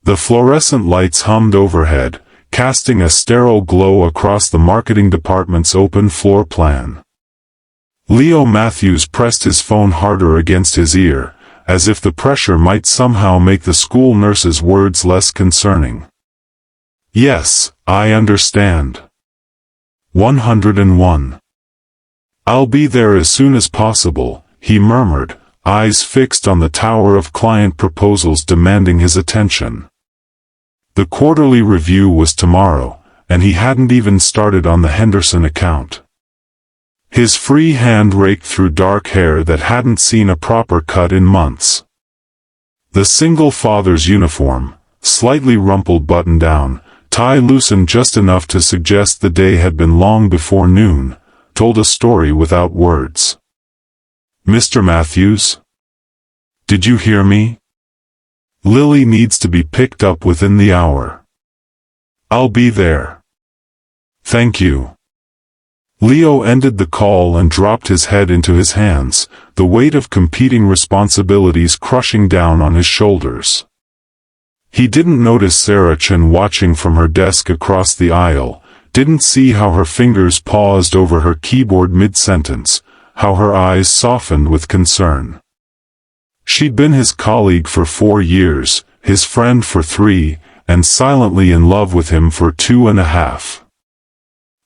The fluorescent lights hummed overhead, casting a sterile glow across the marketing department's open floor plan. Leo Matthews pressed his phone harder against his ear, as if the pressure might somehow make the school nurse's words less concerning. "Yes, I understand. 101. I'll be there as soon as possible," he murmured, eyes fixed on the tower of client proposals demanding his attention. The quarterly review was tomorrow, and he hadn't even started on the Henderson account. His free hand raked through dark hair that hadn't seen a proper cut in months. The single father's uniform, slightly rumpled button-down, tie loosened just enough to suggest the day had been long before noon, told a story without words. "Mr. Matthews? Did you hear me? Lily needs to be picked up within the hour. I'll be there. Thank you." Leo ended the call and dropped his head into his hands, the weight of competing responsibilities crushing down on his shoulders. He didn't notice Sarah Chen watching from her desk across the aisle, didn't see how her fingers paused over her keyboard mid-sentence, how her eyes softened with concern. She'd been his colleague for 4 years, his friend for 3, and silently in love with him for 2.5.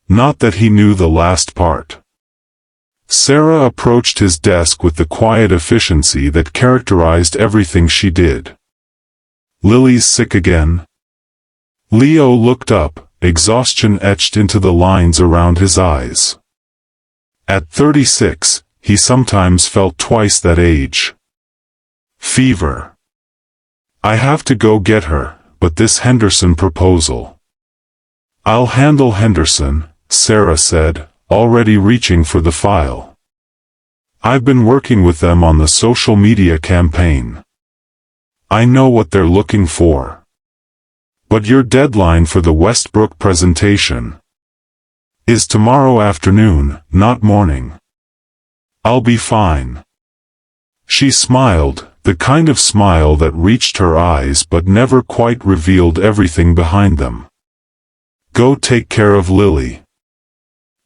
Not that he knew the last part. Sarah approached his desk with the quiet efficiency that characterized everything she did. "Lily's sick again?" Leo looked up, exhaustion etched into the lines around his eyes. At 36, he sometimes felt twice that age. "Fever. I have to go get her, but this Henderson proposal." "I'll handle Henderson," Sarah said, already reaching for the file. "I've been working with them on the social media campaign. I know what they're looking for. But your deadline for the Westbrook presentation is tomorrow afternoon, not morning." "I'll be fine." She smiled, the kind of smile that reached her eyes but never quite revealed everything behind them. "Go take care of Lily."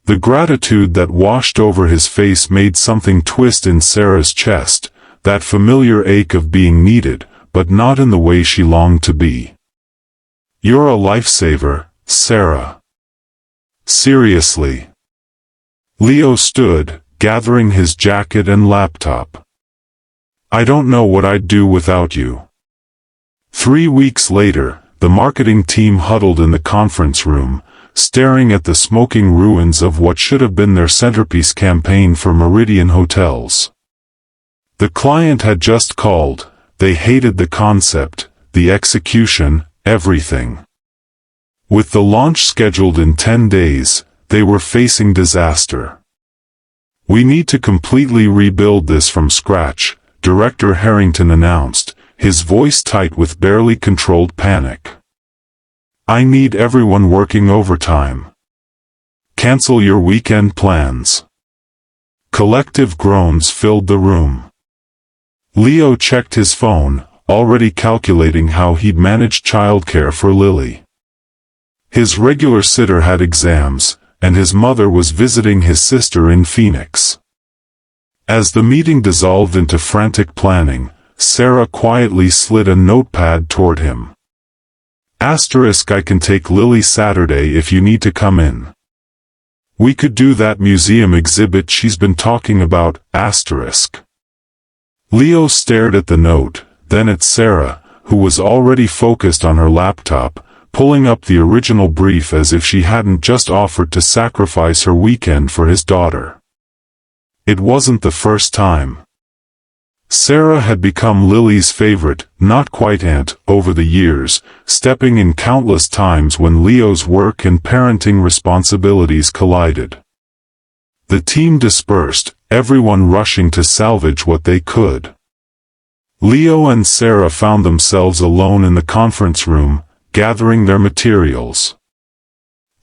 The gratitude that washed over his face made something twist in Sarah's chest, that familiar ache of being needed, but not in the way she longed to be. "You're a lifesaver, Sarah. Seriously." Leo stood, gathering his jacket and laptop. "I don't know what I'd do without you." 3 weeks later, the marketing team huddled in the conference room, staring at the smoking ruins of what should have been their centerpiece campaign for Meridian Hotels. The client had just called, they hated the concept, the execution, everything. With the launch scheduled in 10 days, they were facing disaster. "We need to completely rebuild this from scratch," Director Harrington announced, his voice tight with barely controlled panic. "I need everyone working overtime. Cancel your weekend plans." Collective groans filled the room. Leo checked his phone, already calculating how he'd manage childcare for Lily. His regular sitter had exams, and his mother was visiting his sister in Phoenix. As the meeting dissolved into frantic planning, Sarah quietly slid a notepad toward him. "I can take Lily Saturday if you need to come in. We could do that museum exhibit she's been talking about, Leo stared at the note, then at Sarah, who was already focused on her laptop, pulling up the original brief as if she hadn't just offered to sacrifice her weekend for his daughter. It wasn't the first time. Sarah had become Lily's favorite, not quite aunt, over the years, stepping in countless times when Leo's work and parenting responsibilities collided. The team dispersed, everyone rushing to salvage what they could. Leo and Sarah found themselves alone in the conference room, gathering their materials.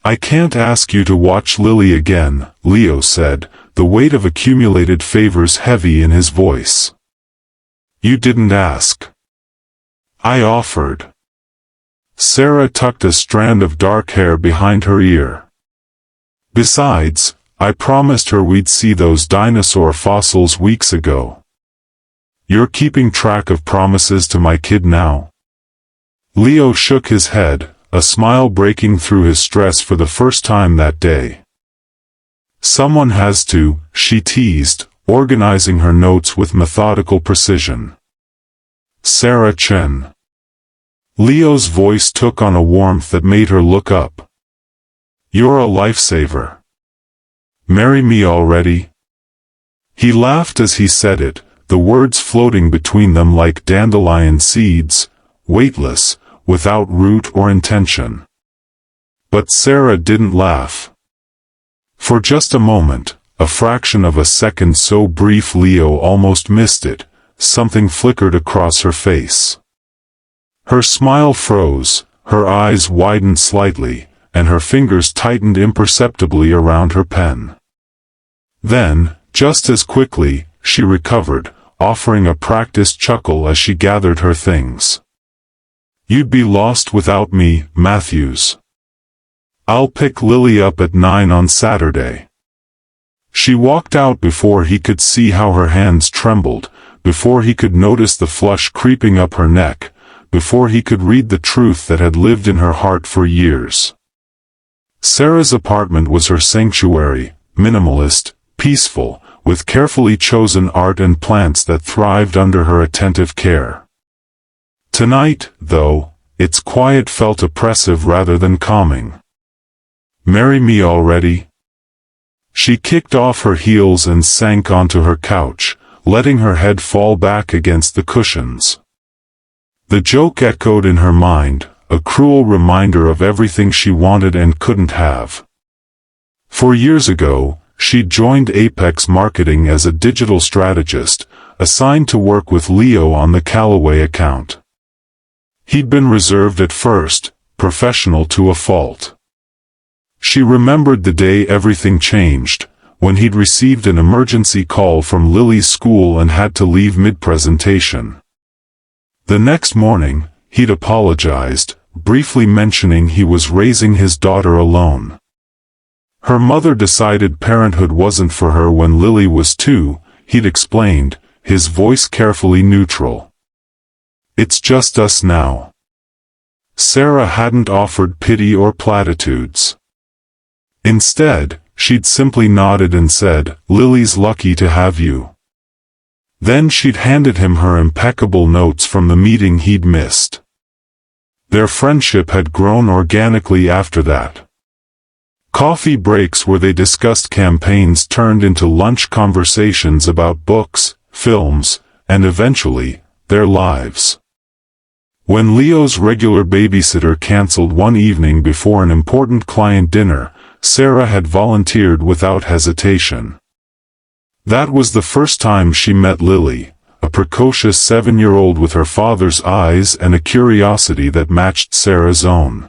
"I can't ask you to watch Lily again," Leo said, the weight of accumulated favors heavy in his voice. "You didn't ask. I offered." Sarah tucked a strand of dark hair behind her ear. "Besides, I promised her we'd see those dinosaur fossils weeks ago. You're keeping track of promises to my kid now?" Leo shook his head, a smile breaking through his stress for the first time that day. "Someone has to," she teased, organizing her notes with methodical precision. "Sarah Chen." Leo's voice took on a warmth that made her look up. "You're a lifesaver. Marry me already?" He laughed as he said it, the words floating between them like dandelion seeds, weightless, without root or intention. But Sarah didn't laugh. For just a moment, a fraction of a second so brief Leo almost missed it, something flickered across her face. Her smile froze, her eyes widened slightly, and her fingers tightened imperceptibly around her pen. Then, just as quickly, she recovered, offering a practiced chuckle as she gathered her things. "You'd be lost without me, Matthews. I'll pick Lily up at 9 on Saturday." She walked out before he could see how her hands trembled, before he could notice the flush creeping up her neck, before he could read the truth that had lived in her heart for years. Sarah's apartment was her sanctuary, minimalist, peaceful, with carefully chosen art and plants that thrived under her attentive care. Tonight, though, its quiet felt oppressive rather than calming. "Marry me already?" She kicked off her heels and sank onto her couch, letting her head fall back against the cushions. The joke echoed in her mind, a cruel reminder of everything she wanted and couldn't have. 4 years ago, she'd joined Apex Marketing as a digital strategist, assigned to work with Leo on the Callaway account. He'd been reserved at first, professional to a fault. She remembered the day everything changed, when he'd received an emergency call from Lily's school and had to leave mid-presentation. The next morning, he'd apologized, briefly mentioning he was raising his daughter alone. Her mother decided parenthood wasn't for her when Lily was 2, he'd explained, his voice carefully neutral. "It's just us now." Sarah hadn't offered pity or platitudes. Instead, she'd simply nodded and said, "Lily's lucky to have you." Then she'd handed him her impeccable notes from the meeting he'd missed. Their friendship had grown organically after that. Coffee breaks where they discussed campaigns turned into lunch conversations about books, films, and eventually, their lives. When Leo's regular babysitter canceled one evening before an important client dinner, Sarah had volunteered without hesitation. That was the first time she met Lily, a precocious 7-year-old with her father's eyes and a curiosity that matched Sarah's own.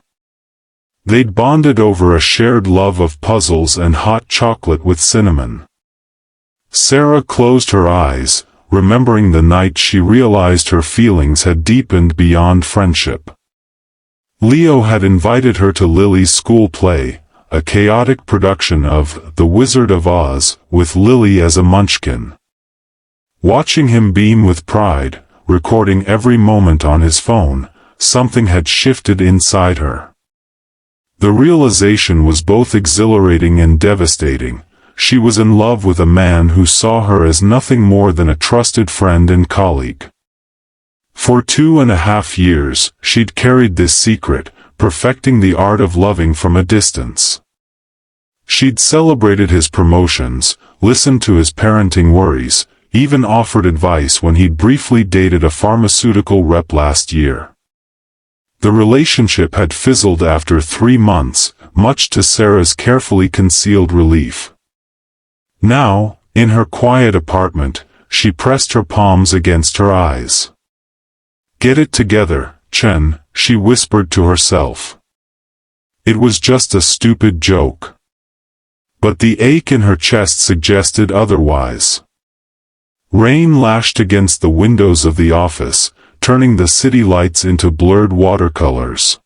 They'd bonded over a shared love of puzzles and hot chocolate with cinnamon. Sarah closed her eyes, remembering the night she realized her feelings had deepened beyond friendship. Leo had invited her to Lily's school play, a chaotic production of The Wizard of Oz, with Lily as a munchkin. Watching him beam with pride, recording every moment on his phone, something had shifted inside her. The realization was both exhilarating and devastating. She was in love with a man who saw her as nothing more than a trusted friend and colleague. For 2.5 years, she'd carried this secret, perfecting the art of loving from a distance. She'd celebrated his promotions, listened to his parenting worries, even offered advice when he'd briefly dated a pharmaceutical rep last year. The relationship had fizzled after 3 months, much to Sarah's carefully concealed relief. Now, in her quiet apartment, she pressed her palms against her eyes. "Get it together, Chen," she whispered to herself. It was just a stupid joke. But the ache in her chest suggested otherwise. Rain lashed against the windows of the office, turning the city lights into blurred watercolors.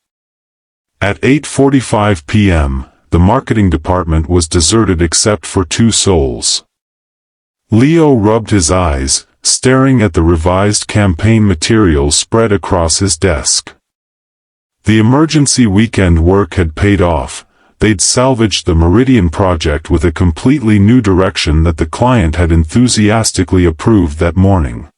At 8:45 p.m., the marketing department was deserted except for 2 souls. Leo rubbed his eyes, staring at the revised campaign materials spread across his desk. The emergency weekend work had paid off. They'd salvaged the Meridian project with a completely new direction that the client had enthusiastically approved that morning.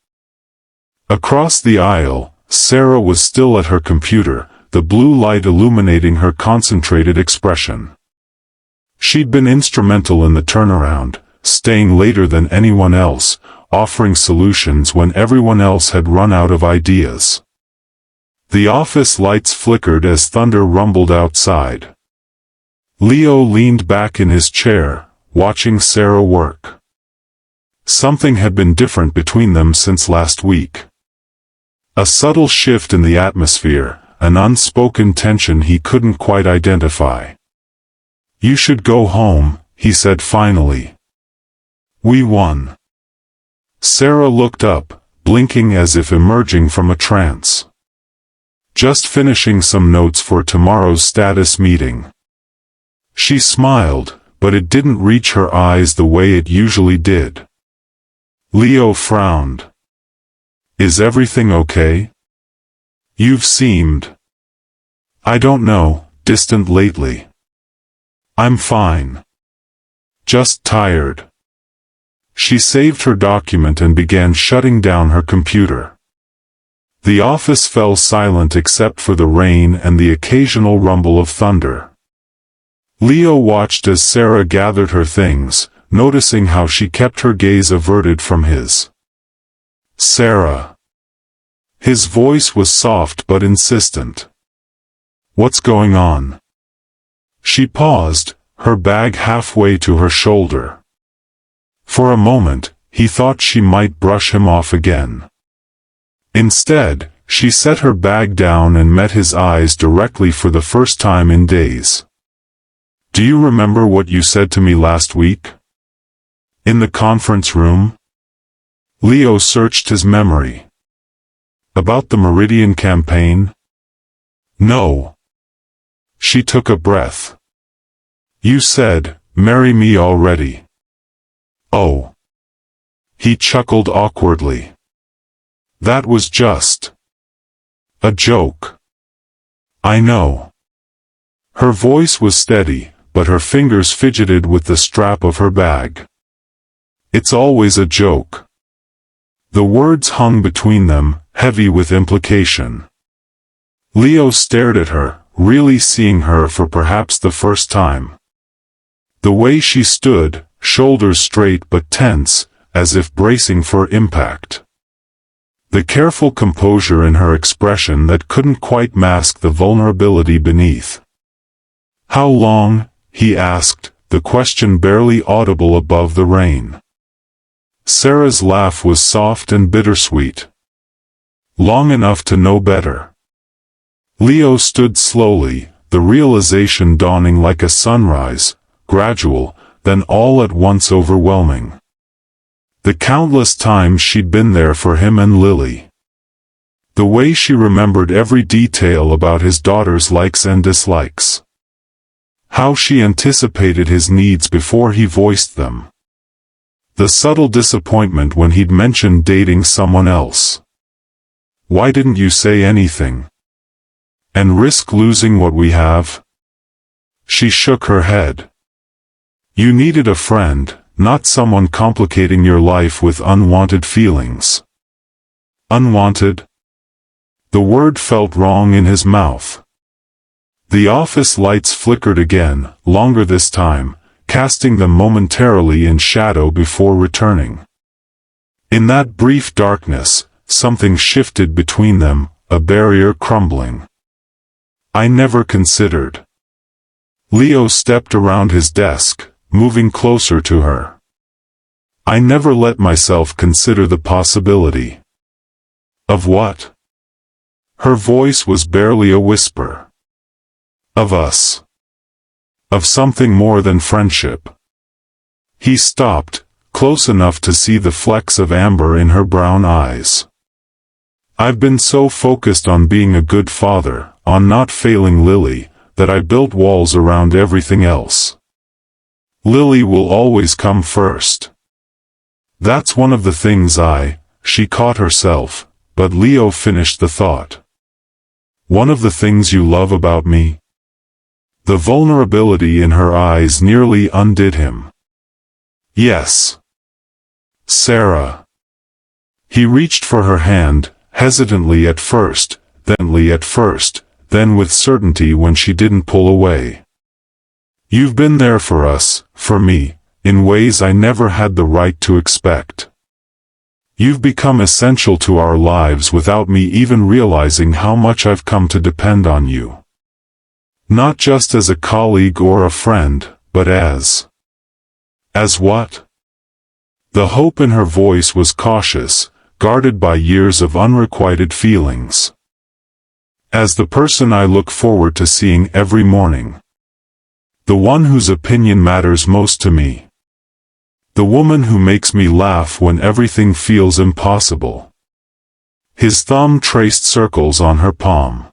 Across the aisle, Sarah was still at her computer, the blue light illuminating her concentrated expression. She'd been instrumental in the turnaround, staying later than anyone else, offering solutions when everyone else had run out of ideas. The office lights flickered as thunder rumbled outside. Leo leaned back in his chair, watching Sarah work. Something had been different between them since last week. A subtle shift in the atmosphere, an unspoken tension he couldn't quite identify. "You should go home," he said finally. "We won." Sarah looked up, blinking as if emerging from a trance. "Just finishing some notes for tomorrow's status meeting." She smiled, but it didn't reach her eyes the way it usually did. Leo frowned. "Is everything okay? You've seemed, I don't know, distant lately." "I'm fine. Just tired." She saved her document and began shutting down her computer. The office fell silent except for the rain and the occasional rumble of thunder. Leo watched as Sarah gathered her things, noticing how she kept her gaze averted from his. "Sarah." His voice was soft but insistent. "What's going on?" She paused, her bag halfway to her shoulder. For a moment, he thought she might brush him off again. Instead, she set her bag down and met his eyes directly for the first time in days. "Do you remember what you said to me last week? In the conference room?" Leo searched his memory. "About the Meridian campaign?" "No." She took a breath. "You said, 'Marry me already.'" "Oh." He chuckled awkwardly. "That was just a joke." "I know." Her voice was steady, but her fingers fidgeted with the strap of her bag. "It's always a joke." The words hung between them, heavy with implication. Leo stared at her, really seeing her for perhaps the first time. The way she stood, shoulders straight but tense, as if bracing for impact. The careful composure in her expression that couldn't quite mask the vulnerability beneath. "How long?" he asked, the question barely audible above the rain. Sarah's laugh was soft and bittersweet. "Long enough to know better." Leo stood slowly, the realization dawning like a sunrise, gradual, then all at once overwhelming. The countless times she'd been there for him and Lily. The way she remembered every detail about his daughter's likes and dislikes. How she anticipated his needs before he voiced them. The subtle disappointment when he'd mentioned dating someone else. "Why didn't you say anything? And risk losing what we have?" She shook her head. "You needed a friend, not someone complicating your life with unwanted feelings." Unwanted? The word felt wrong in his mouth. The office lights flickered again, longer this time, casting them momentarily in shadow before returning. In that brief darkness, something shifted between them, a barrier crumbling. "I never considered." Leo stepped around his desk, moving closer to her. "I never let myself consider the possibility." "Of what?" Her voice was barely a whisper. "Of us. Of something more than friendship." He stopped, close enough to see the flecks of amber in her brown eyes. "I've been so focused on being a good father, on not failing Lily, that I built walls around everything else. Lily will always come first. That's one of the things she caught herself, but Leo finished the thought. One of the things you love about me? The vulnerability in her eyes nearly undid him. Yes. Sarah. He reached for her hand, hesitantly at first, then with certainty when she didn't pull away. You've been there for us, for me, in ways I never had the right to expect. You've become essential to our lives without me even realizing how much I've come to depend on you. Not just as a colleague or a friend, but as what? The hope in her voice was cautious, guarded by years of unrequited feelings. As the person I look forward to seeing every morning. The one whose opinion matters most to me. The woman who makes me laugh when everything feels impossible. His thumb traced circles on her palm.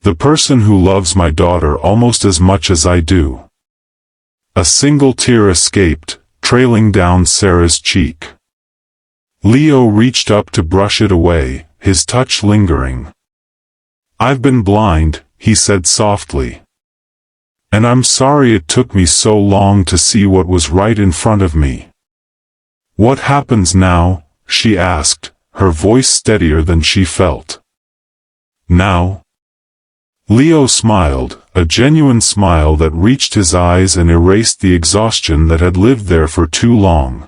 The person who loves my daughter almost as much as I do. A single tear escaped, trailing down Sarah's cheek. Leo reached up to brush it away, his touch lingering. I've been blind, he said softly. And I'm sorry it took me so long to see what was right in front of me. What happens now? She asked, her voice steadier than she felt. Now? Leo smiled, a genuine smile that reached his eyes and erased the exhaustion that had lived there for too long.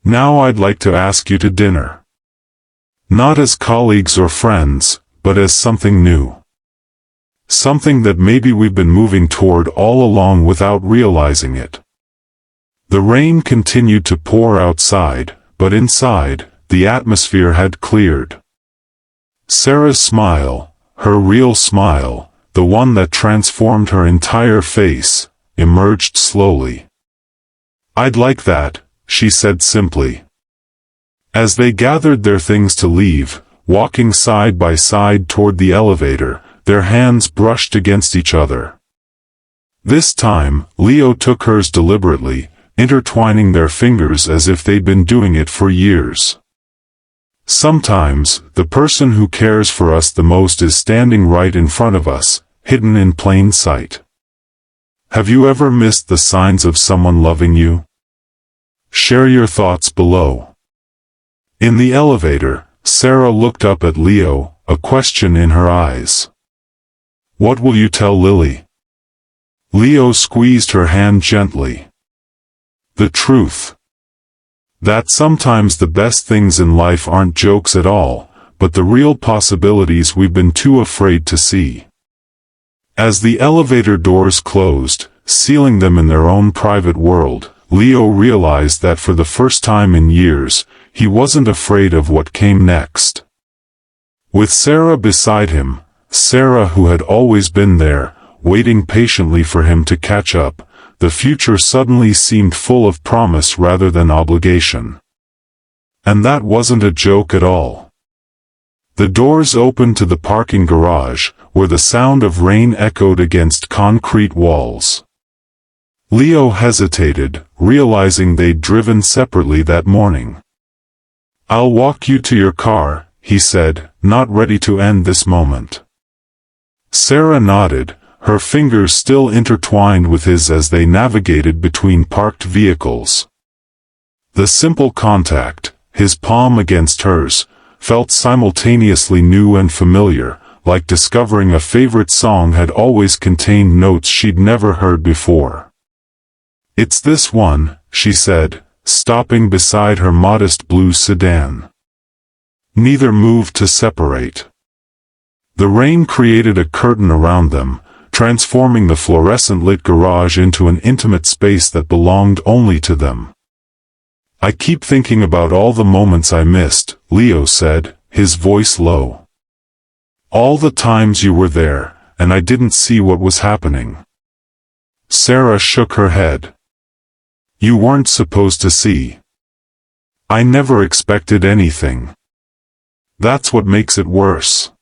Now I'd like to ask you to dinner. Not as colleagues or friends, but as something new. Something that maybe we've been moving toward all along without realizing it. The rain continued to pour outside, but inside, the atmosphere had cleared. Sarah's smile, her real smile, the one that transformed her entire face, emerged slowly. I'd like that, she said simply. As they gathered their things to leave, walking side by side toward the elevator, their hands brushed against each other. This time, Leo took hers deliberately, intertwining their fingers as if they'd been doing it for years. Sometimes, the person who cares for us the most is standing right in front of us, hidden in plain sight. Have you ever missed the signs of someone loving you? Share your thoughts below. In the elevator, Sarah looked up at Leo, a question in her eyes. What will you tell Lily? Leo squeezed her hand gently. The truth. That sometimes the best things in life aren't jokes at all, but the real possibilities we've been too afraid to see. As the elevator doors closed, sealing them in their own private world, Leo realized that for the first time in years, he wasn't afraid of what came next. With Sarah beside him, Sarah who had always been there, waiting patiently for him to catch up, the future suddenly seemed full of promise rather than obligation. And that wasn't a joke at all. The doors opened to the parking garage, where the sound of rain echoed against concrete walls. Leo hesitated, realizing they'd driven separately that morning. I'll walk you to your car, he said, not ready to end this moment. Sarah nodded, her fingers still intertwined with his as they navigated between parked vehicles. The simple contact, his palm against hers, felt simultaneously new and familiar, like discovering a favorite song had always contained notes she'd never heard before. It's this one, she said, stopping beside her modest blue sedan. Neither moved to separate. The rain created a curtain around them, transforming the fluorescent-lit garage into an intimate space that belonged only to them. I keep thinking about all the moments I missed, Leo said, his voice low. All the times you were there, and I didn't see what was happening. Sarah shook her head. You weren't supposed to see. I never expected anything. That's what makes it worse.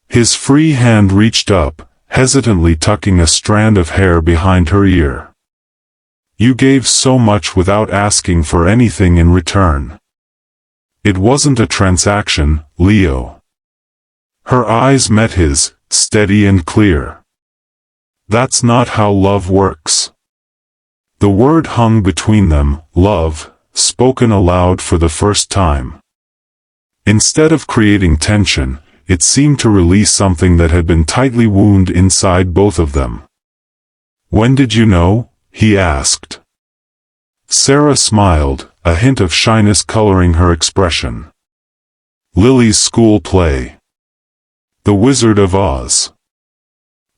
His free hand reached up, hesitantly tucking a strand of hair behind her ear. You gave so much without asking for anything in return. It wasn't a transaction, Leo. Her eyes met his, steady and clear. That's not how love works. The word hung between them, love, spoken aloud for the first time. Instead of creating tension, it seemed to release something that had been tightly wounded inside both of them. When did you know? He asked. Sarah smiled, a hint of shyness coloring her expression. Lily's school play. The Wizard of Oz.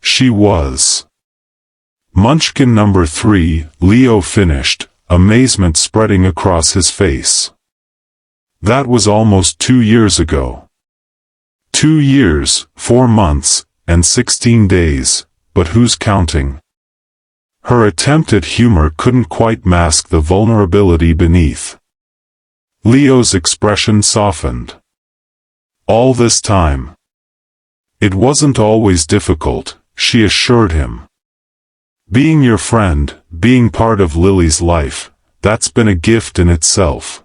She was. Munchkin number 3, Leo finished, amazement spreading across his face. That was almost 2 years ago. 2 years, 4 months, and 16 days, but who's counting? Her attempt at humor couldn't quite mask the vulnerability beneath. Leo's expression softened. All this time. It wasn't always difficult, she assured him. Being your friend, being part of Lily's life, that's been a gift in itself.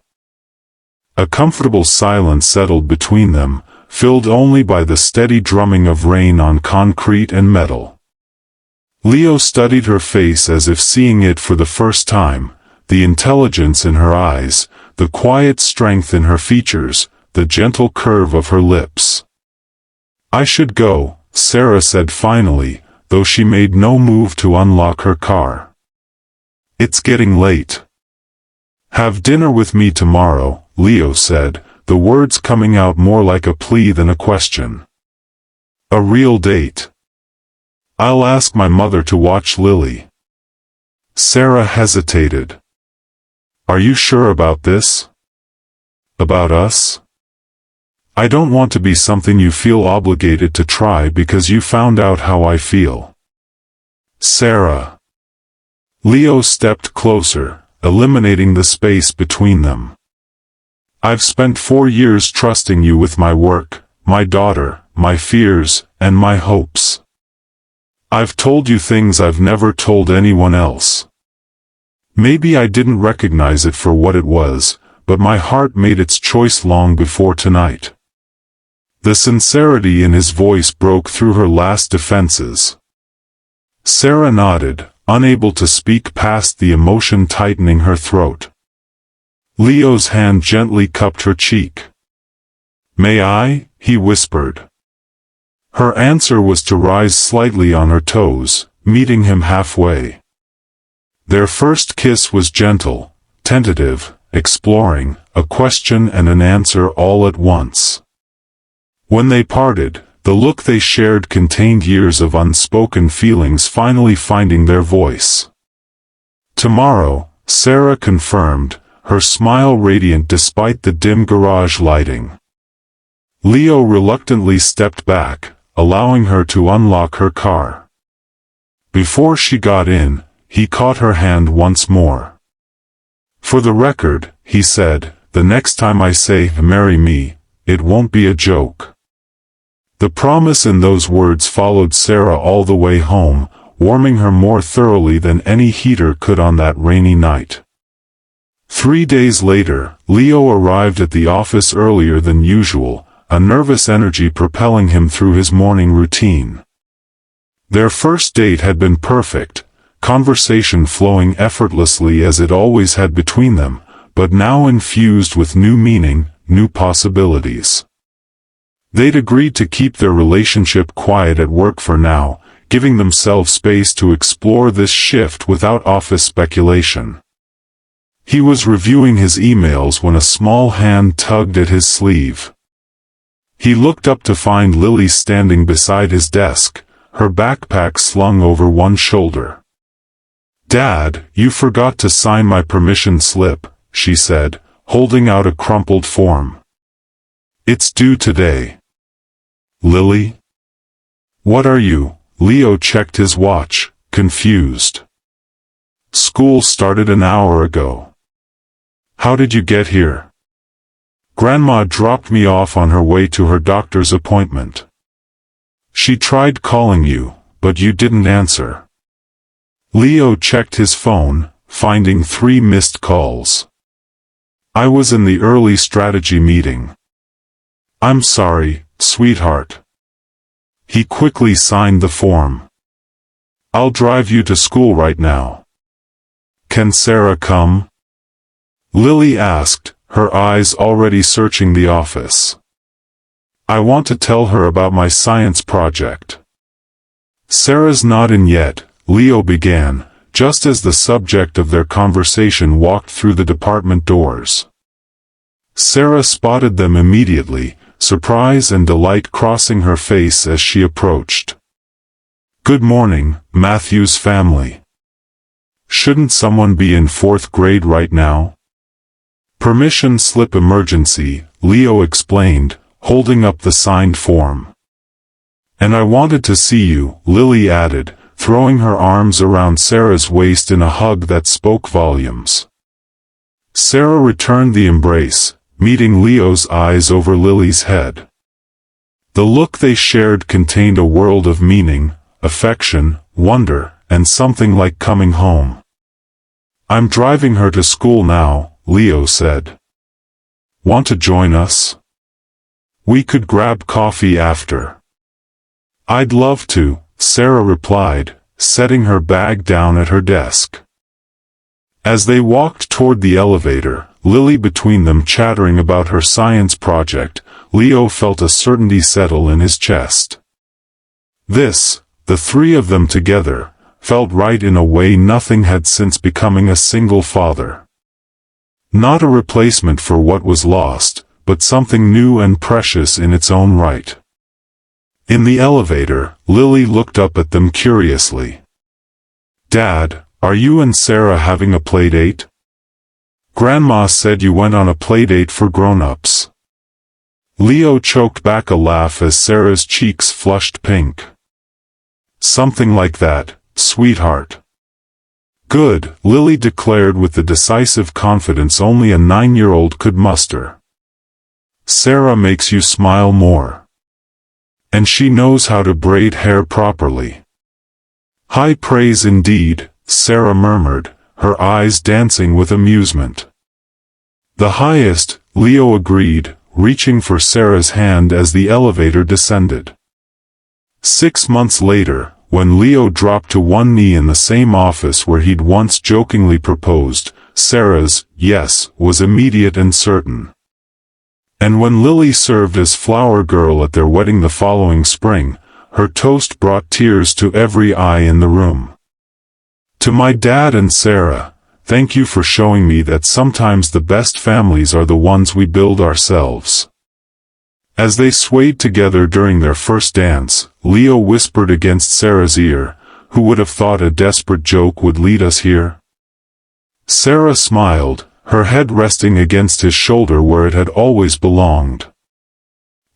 A comfortable silence settled between them, filled only by the steady drumming of rain on concrete and metal. Leo studied her face as if seeing it for the first time, the intelligence in her eyes, the quiet strength in her features, the gentle curve of her lips. I should go, Sarah said finally, though she made no move to unlock her car. It's getting late. Have dinner with me tomorrow, Leo said, the words coming out more like a plea than a question. A real date. I'll ask my mother to watch Lily. Sarah hesitated. Are you sure about this? About us? I don't want to be something you feel obligated to try because you found out how I feel. Sarah. Leo stepped closer, eliminating the space between them. I've spent 4 years trusting you with my work, my daughter, my fears, and my hopes. I've told you things I've never told anyone else. Maybe I didn't recognize it for what it was, but my heart made its choice long before tonight. The sincerity in his voice broke through her last defenses. Sarah nodded, unable to speak past the emotion tightening her throat. Leo's hand gently cupped her cheek. May I? He whispered. Her answer was to rise slightly on her toes, meeting him halfway. Their first kiss was gentle, tentative, exploring, a question and an answer all at once. When they parted, the look they shared contained years of unspoken feelings finally finding their voice. Tomorrow, Sarah confirmed, her smile radiant despite the dim garage lighting. Leo reluctantly stepped back, allowing her to unlock her car. Before she got in, he caught her hand once more. For the record, he said, the next time I say marry me, it won't be a joke. The promise in those words followed Sarah all the way home, warming her more thoroughly than any heater could on that rainy night. 3 days later, Leo arrived at the office earlier than usual, a nervous energy propelling him through his morning routine. Their first date had been perfect, conversation flowing effortlessly as it always had between them, but now infused with new meaning, new possibilities. They'd agreed to keep their relationship quiet at work for now, giving themselves space to explore this shift without office speculation. He was reviewing his emails when a small hand tugged at his sleeve. He looked up to find Lily standing beside his desk, her backpack slung over one shoulder. Dad, you forgot to sign my permission slip, she said, holding out a crumpled form. It's due today. Lily? What are you? Leo checked his watch, confused. School started an hour ago. How did you get here? Grandma dropped me off on her way to her doctor's appointment. She tried calling you, but you didn't answer." Leo checked his phone, finding 3 missed calls. "I was in the early strategy meeting." "I'm sorry, sweetheart." He quickly signed the form. "I'll drive you to school right now." "Can Sarah come?" Lily asked, her eyes already searching the office. "I want to tell her about my science project." "Sarah's not in yet," Leo began, just as the subject of their conversation walked through the department doors. Sarah spotted them immediately, surprise and delight crossing her face as she approached. "Good morning, Matthew's family. Shouldn't someone be in 4th grade right now?" "Permission slip emergency," Leo explained, holding up the signed form. "And I wanted to see you," Lily added, throwing her arms around Sarah's waist in a hug that spoke volumes. Sarah returned the embrace, meeting Leo's eyes over Lily's head. The look they shared contained a world of meaning, affection, wonder, and something like coming home. "I'm driving her to school now," Leo said. "Want to join us? We could grab coffee after." "I'd love to," Sarah replied, setting her bag down at her desk. As they walked toward the elevator, Lily between them chattering about her science project, Leo felt a certainty settle in his chest. This, the 3 of them together, felt right in a way nothing had since becoming a single father. Not a replacement for what was lost, but something new and precious in its own right. In the elevator, Lily looked up at them curiously. "Dad, are you and Sarah having a playdate? Grandma said you went on a playdate for grown-ups." Leo choked back a laugh as Sarah's cheeks flushed pink. "Something like that, sweetheart." "Good," Lily declared with the decisive confidence only a 9-year-old could muster. "Sarah makes you smile more. And she knows how to braid hair properly." "High praise indeed," Sarah murmured, her eyes dancing with amusement. "The highest," Leo agreed, reaching for Sarah's hand as the elevator descended. 6 months later, when Leo dropped to one knee in the same office where he'd once jokingly proposed, Sarah's yes was immediate and certain. And when Lily served as flower girl at their wedding the following spring, her toast brought tears to every eye in the room. "To my dad and Sarah, thank you for showing me that sometimes the best families are the ones we build ourselves." As they swayed together during their first dance, Leo whispered against Sarah's ear, "Who would have thought a desperate joke would lead us here?" Sarah smiled, her head resting against his shoulder where it had always belonged.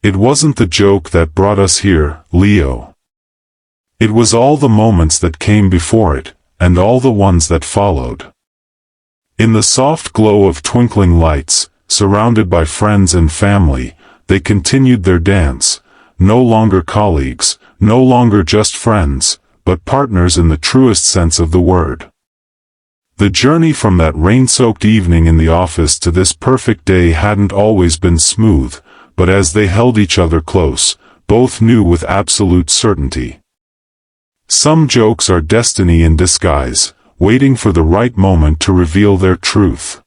"It wasn't the joke that brought us here, Leo. It was all the moments that came before it, and all the ones that followed." In the soft glow of twinkling lights, surrounded by friends and family, they continued their dance, no longer colleagues, no longer just friends, but partners in the truest sense of the word. The journey from that rain-soaked evening in the office to this perfect day hadn't always been smooth, but as they held each other close, both knew with absolute certainty. Some jokes are destiny in disguise, waiting for the right moment to reveal their truth.